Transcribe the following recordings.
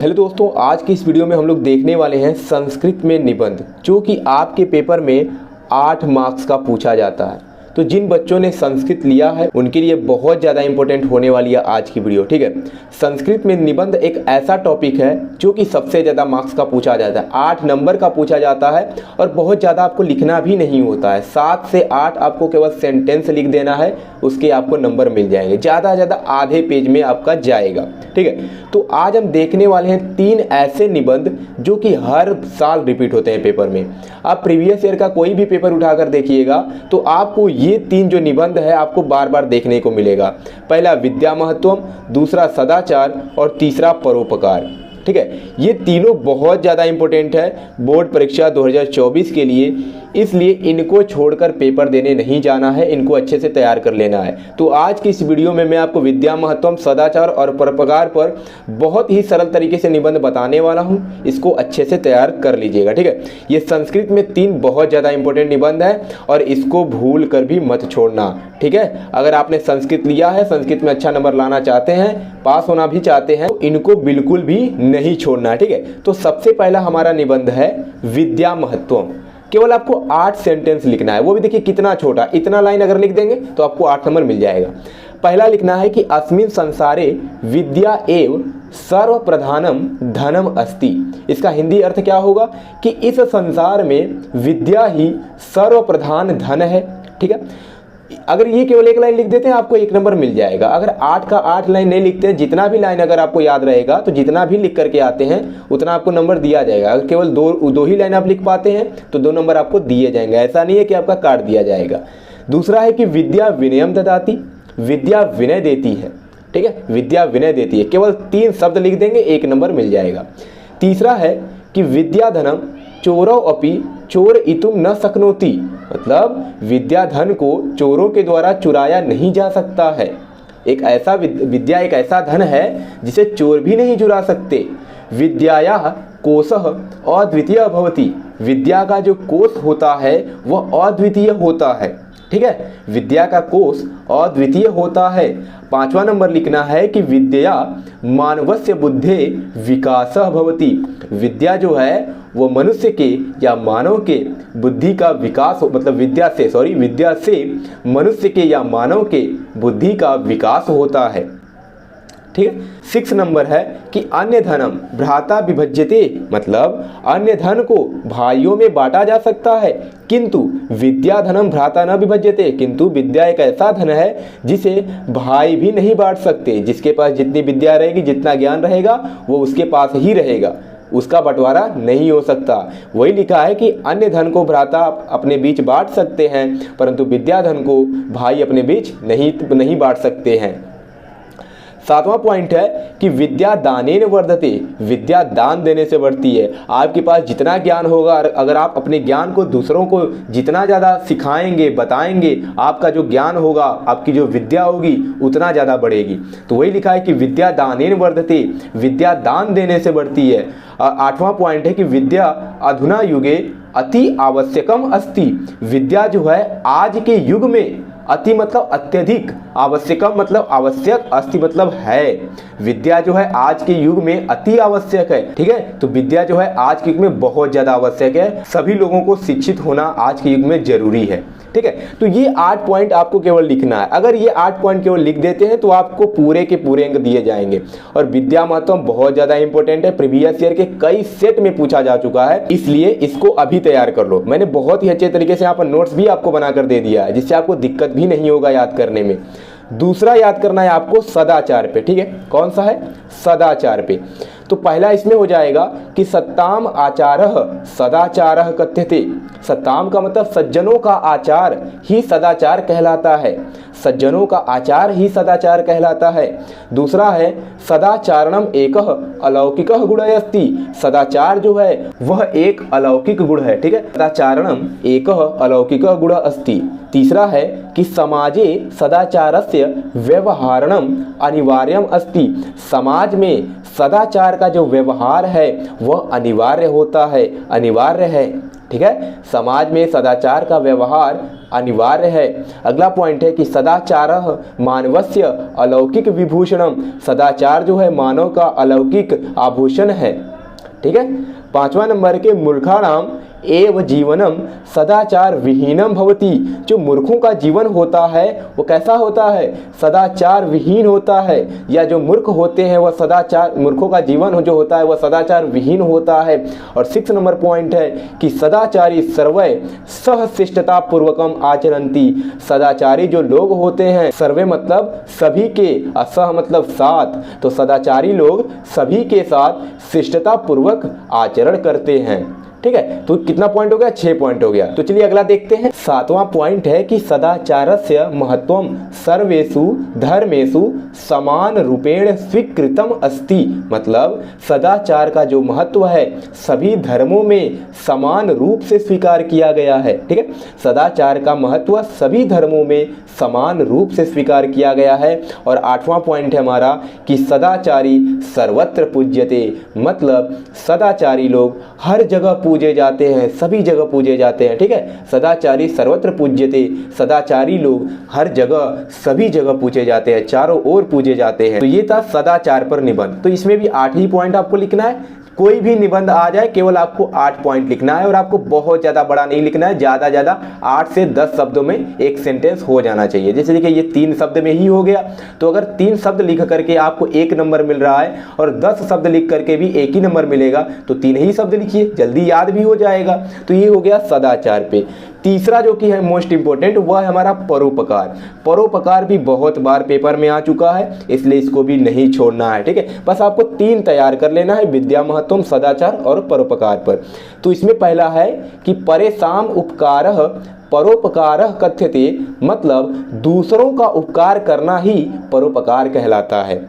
Hello दोस्तों, आज की इस वीडियो में हम लोग देखने वाले हैं संस्कृत में निबंध, जो कि आपके पेपर में 8 मार्क्स का पूछा जाता है। तो जिन बच्चों ने संस्कृत लिया है उनके लिए बहुत ज़्यादा इंपॉर्टेंट होने वाली है आज की वीडियो। ठीक है, संस्कृत में निबंध एक ऐसा टॉपिक है जो कि सबसे ज़्यादा मार्क्स का पूछा जाता है। 8 नंबर का पूछा जाता है और बहुत ज़्यादा आपको लिखना भी नहीं होता है। 7 से 8 आपको केवल सेंटेंस लिख देना है, उसके आपको नंबर मिल जाएंगे। ज़्यादा से ज़्यादा आधे पेज में आपका जाएगा। ठीक है, तो आज हम देखने वाले हैं 3 ऐसे निबंध जो कि हर साल रिपीट होते हैं पेपर में। आप प्रीवियस ईयर का कोई भी पेपर उठाकर देखिएगा तो आपको ये 3 जो निबंध है आपको बार बार देखने को मिलेगा। पहला विद्या महत्वम, दूसरा सदाचार और तीसरा परोपकार। ठीक है, ये तीनों बहुत ज़्यादा इंपॉर्टेंट है बोर्ड परीक्षा 2024 के लिए, इसलिए इनको छोड़कर पेपर देने नहीं जाना है, इनको अच्छे से तैयार कर लेना है। तो आज की इस वीडियो में मैं आपको विद्या महत्वम, सदाचार और परोपकार पर बहुत ही सरल तरीके से निबंध बताने वाला हूं, इसको अच्छे से तैयार कर लीजिएगा। ठीक है, ये संस्कृत में 3 बहुत ज़्यादा इंपॉर्टेंट निबंध है और इसको भूल कर भी मत छोड़ना। ठीक है, अगर आपने संस्कृत लिया है, संस्कृत में अच्छा नंबर लाना चाहते हैं, पास होना भी चाहते हैं, तो इनको बिल्कुल भी नहीं छोड़ना। ठीक है, तो सबसे पहला हमारा निबंध है विद्या महत्वम। केवल आपको 8 सेंटेंस लिखना है, वो भी देखिए कितना छोटा, इतना लाइन अगर लिख देंगे तो आपको 8 नंबर मिल जाएगा। पहला लिखना है कि अस्मिन् संसारे विद्या एव सर्व प्रधानम धनम अस्ति। इसका हिंदी अर्थ क्या होगा कि इस संसार में विद्या ही सर्व प्रधान धन है। ठीक है, अगर ये केवल एक लाइन लिख देते हैं आपको 1 नंबर मिल जाएगा। अगर 8 का 8 लाइन नहीं लिखते हैं, जितना भी लाइन अगर आपको याद रहेगा तो जितना भी लिख करके आते हैं उतना आपको नंबर दिया जाएगा। अगर केवल दो ही लाइन आप लिख पाते हैं तो 2 नंबर आपको दिए जाएंगे, ऐसा नहीं है कि आपका काट दिया जाएगा। दूसरा है कि विद्या विनयम ददाति, विद्या विनय देती है। ठीक है, विद्या विनय देती है, केवल 3 शब्द लिख देंगे 1 नंबर मिल जाएगा। तीसरा है कि विद्या धनम चोरो अपि चोर इतुम न शक्नोति, मतलब विद्या धन को चोरों के द्वारा चुराया नहीं जा सकता है। एक ऐसा विद्या एक ऐसा धन है जिसे चोर भी नहीं चुरा सकते। विद्याया कोशः अद्वितीय भवति, विद्या का जो कोश होता है वह अद्वितीय होता है। ठीक है, विद्या का कोश अद्वितीय होता है। 5वां नंबर लिखना है कि विद्या मानवस्य बुद्धे विकासः भवति, विद्या जो है वो मनुष्य के या मानव के बुद्धि का विकास, मतलब विद्या से मनुष्य के या मानव के बुद्धि का विकास होता है। ठीक है, 6 नंबर है कि अन्य धनम भ्राता विभज्यते, मतलब अन्य धन को भाइयों में बांटा जा सकता है, किंतु विद्या धनम भ्राता न विभज्यते, किंतु विद्या एक ऐसा धन है जिसे भाई भी नहीं बांट सकते। जिसके पास जितनी विद्या रहेगी, जितना ज्ञान रहेगा वो उसके पास ही रहेगा, उसका बंटवारा नहीं हो सकता। वही लिखा है कि अन्य धन को भ्राता अपने बीच बांट सकते हैं, परंतु विद्या धन को भाई अपने बीच नहीं बांट सकते हैं। 7वां पॉइंट है कि विद्या दानेन वर्धते, विद्या दान देने से बढ़ती है। आपके पास जितना ज्ञान होगा, अगर आप अपने ज्ञान को दूसरों को जितना ज़्यादा सिखाएंगे, बताएंगे, आपका जो ज्ञान होगा, आपकी जो विद्या होगी उतना ज़्यादा बढ़ेगी। तो वही लिखा है कि विद्या दानेन वर्धते, विद्या दान देने से बढ़ती है। 8वां पॉइंट है कि विद्या अधुना युगे अति आवश्यकम अस्ति, विद्या जो है आज के युग में, अति मतलब अत्यधिक, आवश्यकम मतलब आवश्यक, अस्ति मतलब है, विद्या जो है आज के युग में अति आवश्यक है। ठीक है, तो विद्या जो है आज के युग में बहुत ज्यादा आवश्यक है। सभी लोगों को शिक्षित होना आज के युग में जरूरी है। ठीक है, तो ये 8 पॉइंट आपको केवल लिखना है। अगर ये 8 पॉइंट केवल लिख देते हैं तो आपको पूरे के पूरे अंक दिए जाएंगे। और विद्या महत्वम बहुत ज्यादा इंपॉर्टेंट है, प्रीवियस ईयर के कई सेट में पूछा जा चुका है, इसलिए इसको अभी तैयार कर लो। मैंने बहुत ही अच्छे तरीके से यहाँ पर नोट्स भी आपको बनाकर दे दिया है, जिससे आपको दिक्कत भी नहीं होगा याद करने में। दूसरा याद करना है आपको सदाचार पे। ठीक है, कौन सा है? सदाचार पे। तो पहला इसमें हो जाएगा कि सत्ताम आचारः सदाचारः कथ्यते, सत्ताम का मतलब सज्जनों का आचार ही सदाचार कहलाता है, सज्जनों का आचार ही सदाचार कहलाता है। दूसरा है सदाचारणम एकः अलौकिकः गुणः अस्ति, सदाचार जो है वह एक अलौकिक गुण है। ठीक है, सदाचारणम एकः अलौकिकः गुणः अस्ति। तीसरा है कि समाजे सदाचारस्य व्यवहारणम अनिवार्यम अस्ति, समाज में सदाचार का जो व्यवहार है वह अनिवार्य होता है, अनिवार्य है। ठीक है, समाज में सदाचार का व्यवहार अनिवार्य है। अगला पॉइंट है कि सदाचारः मानवस्य अलौकिक विभूषणम, सदाचार जो है मानव का अलौकिक आभूषण है। ठीक है। 5वां नंबर के मूर्खाणाम एव जीवनम सदाचार विहीनम भवति, जो मूर्खों का जीवन होता है वो कैसा होता है, सदाचार विहीन होता है, या जो मूर्ख होते हैं वह सदाचार, मूर्खों का जीवन जो होता है वह सदाचार विहीन होता है। और 6 नंबर पॉइंट है कि सदाचारी सर्वे सह शिष्टता पूर्वकम आचरंती, सदाचारी जो लोग होते हैं, सर्वे मतलब सभी के, असह मतलब साथ, तो सदाचारी लोग सभी के साथ शिष्टता पूर्वक आचरण करते हैं। ठीक है। तो कितना पॉइंट हो गया, 6 पॉइंट हो गया। तो चलिए अगला देखते हैं। 7वां पॉइंट है कि सदाचारस्य महत्वम सर्वेषु धर्मेषु समान रूपेण स्वीकृतम अस्ति, मतलब सदाचार का जो महत्व है सभी धर्मों में समान रूप से स्वीकार किया गया है। ठीक है। सदाचार का महत्व सभी धर्मों में समान रूप से स्वीकार किया गया है। और 8वां पॉइंट है हमारा कि सदाचारी सर्वत्र पूज्यते, मतलब सदाचारी लोग हर जगह पूजे जाते हैं, सभी जगह पूजे जाते हैं। ठीक है। सदाचारी सर्वत्र पूज्यते, सदाचारी लोग हर जगह सभी जगह पूजे जाते हैं, चारों ओर पूजे जाते हैं। तो ये था सदाचार पर निबंध। तो इसमें भी 8 ही पॉइंट आपको लिखना है। कोई भी निबंध आ जाए केवल आपको 8 पॉइंट लिखना है, और आपको बहुत ज्यादा बड़ा नहीं लिखना है, ज्यादा 8 से 10 शब्दों में एक सेंटेंस हो जाना चाहिए। जैसे देखिए ये 3 शब्द में ही हो गया, तो अगर 3 शब्द लिख करके आपको 1 नंबर मिल रहा है और 10 शब्द लिख करके भी 1 ही नंबर मिलेगा, तो 3 ही शब्द लिखिए, जल्दी याद भी हो जाएगा। तो ये हो गया सदाचार पे। तीसरा जो कि है मोस्ट इंपोर्टेंट, वह है हमारा परोपकार। परोपकार भी बहुत बार पेपर में आ चुका है, इसलिए इसको भी नहीं छोड़ना है। ठीक है। बस आपको 3 तैयार कर लेना है, विद्या महत्वम, सदाचार और परोपकार पर। तो इसमें पहला है कि परेशान उपकारः परोपकारः कथ्यते, मतलब दूसरों का उपकार करना ही परोपकार कहलाता है।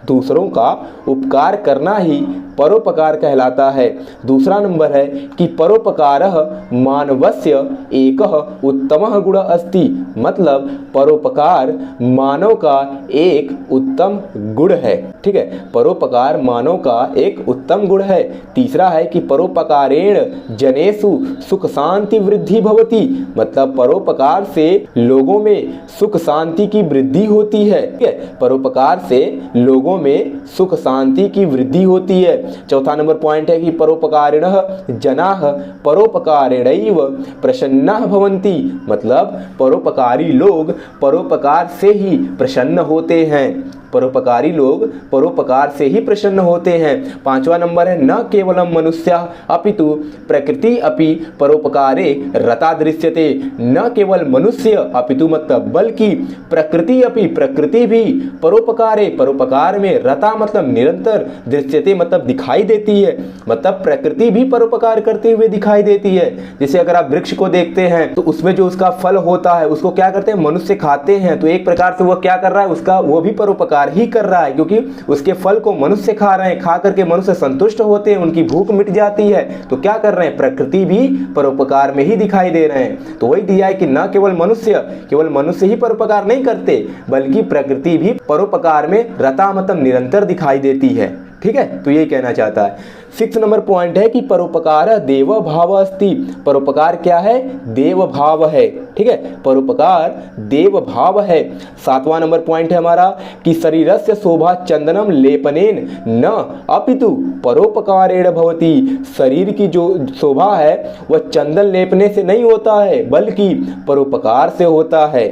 दूसरों का उपकार करना ही परोपकार कहलाता है। दूसरा नंबर है कि परोपकारः मानवस्य एकः उत्तमः गुण अस्ति, मतलब परोपकार मानव का एक उत्तम गुण है। ठीक है। परोपकार मानव का एक उत्तम गुण है। तीसरा है कि परोपकारेण जनेषु सुख शांति वृद्धि भवति, मतलब परोपकार से लोगों में सुख शांति की वृद्धि होती है। ठीक है। परोपकार से लोगों में सुख शांति की वृद्धि होती है। चौथा नंबर पॉइंट है कि परोपकारिणः जनाः परोपकारेणैव प्रसन्नाः भवन्ति, मतलब परोपकारी लोग परोपकार से ही प्रसन्न होते हैं। परोपकारी लोग परोपकार से ही प्रसन्न होते हैं। 5वां नंबर है न केवलम मनुष्य अपितु प्रकृति अपि परोपकारे रता दृश्यते, न केवल मनुष्य अपितु मतलब बल्कि प्रकृति अपि, प्रकृति भी परोपकारे, परोपकार में, रता मतलब निरंतर, दृश्यते मतलब दिखाई देती है, मतलब प्रकृति भी परोपकार करते हुए दिखाई देती है। जैसे अगर आप वृक्ष को देखते हैं तो उसमें जो उसका फल होता है उसको क्या करते हैं, मनुष्य खाते हैं, तो एक प्रकार से वह क्या कर रहा है, उसका वो भी परोपकार ही कर रहा है, क्योंकि उसके फल को मनुष्य खा रहे हैं, खा करके मनुष्य संतुष्ट होते हैं, उनकी भूख मिट जाती है। तो क्या कर रहे हैं, प्रकृति भी परोपकार में ही दिखाई दे रहे हैं। तो वही दिया है कि न केवल मनुष्य ही परोपकार नहीं करते, बल्कि प्रकृति भी परोपकार में रता मतलब निरंतर दिखाई देती है। ठीक है। तो यही कहना चाहता है। 6 नंबर पॉइंट है कि परोपकार देव भाव अस्ति, परोपकार क्या है, देव भाव है। ठीक है। परोपकार देव भाव है। 7वां नंबर पॉइंट है हमारा कि शरीरस्य शोभा चंदनम लेपनेन न अपितु परोपकारेण भवति, शरीर की जो शोभा है वह चंदन लेपने से नहीं होता है बल्कि परोपकार से होता है।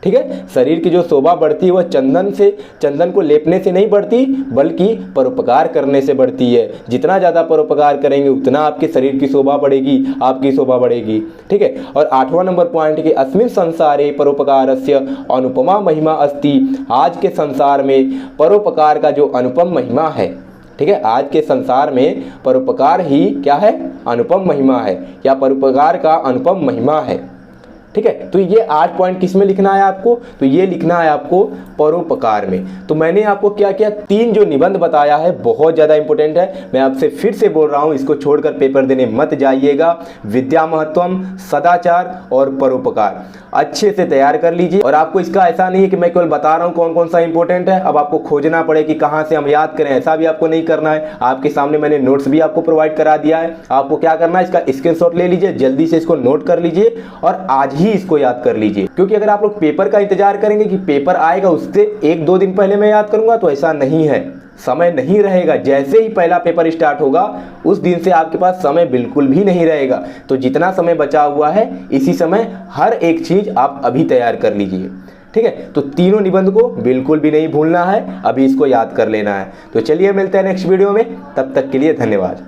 ठीक है। शरीर की जो शोभा बढ़ती है वह चंदन को लेपने से नहीं बढ़ती बल्कि परोपकार करने से बढ़ती है। जितना ज़्यादा परोपकार करेंगे उतना आपके शरीर की शोभा बढ़ेगी, आपकी शोभा बढ़ेगी। ठीक है। और 8वां नंबर पॉइंट है कि अस्मिन् संसारे परोपकारस्य अनुपमा महिमा अस्ति, आज के संसार में परोपकार का जो अनुपम महिमा है। ठीक है। आज के संसार में परोपकार ही क्या है, अनुपम महिमा है, या परोपकार का अनुपम महिमा है। ठीक है। तो ये 8 पॉइंट किस में लिखना है आपको, तो ये लिखना है आपको परोपकार में। तो मैंने आपको क्या किया, 3 जो निबंध बताया है बहुत ज़्यादा इंपॉर्टेंट है। मैं आपसे फिर से बोल रहा हूँ, इसको छोड़कर पेपर देने मत जाइएगा। विद्या महत्वम, सदाचार और परोपकार अच्छे से तैयार कर लीजिए। और आपको इसका ऐसा नहीं है कि मैं केवल बता रहा हूँ कौन कौन सा इंपॉर्टेंट है, अब आपको खोजना पड़े कि कहाँ से हम याद करें, ऐसा भी आपको नहीं करना है। आपके सामने मैंने नोट्स भी आपको प्रोवाइड करा दिया है। आपको क्या करना है, इसका स्क्रीनशॉट ले लीजिए, जल्दी से इसको नोट कर लीजिए और आज ही अभी इसको याद कर लीजिए। क्योंकि अगर आप लोग पेपर का इंतजार करेंगे कि पेपर आएगा उससे 1-2 दिन पहले मैं याद करूंगा, तो ऐसा नहीं है, समय नहीं रहेगा। जैसे ही पहला पेपर स्टार्ट होगा उस दिन से आपके पास समय बिल्कुल भी नहीं रहेगा। तो जितना समय बचा हुआ है इसी समय हर एक चीज आप अभी तैयार कर लीजिए, ठीक है। तो तीनों निबंध को बिल्कुल भी नहीं भूलना है, अभी इसको याद कर लेना है। तो चलिए मिलते हैं नेक्स्ट वीडियो में, तब तक के लिए धन्यवाद।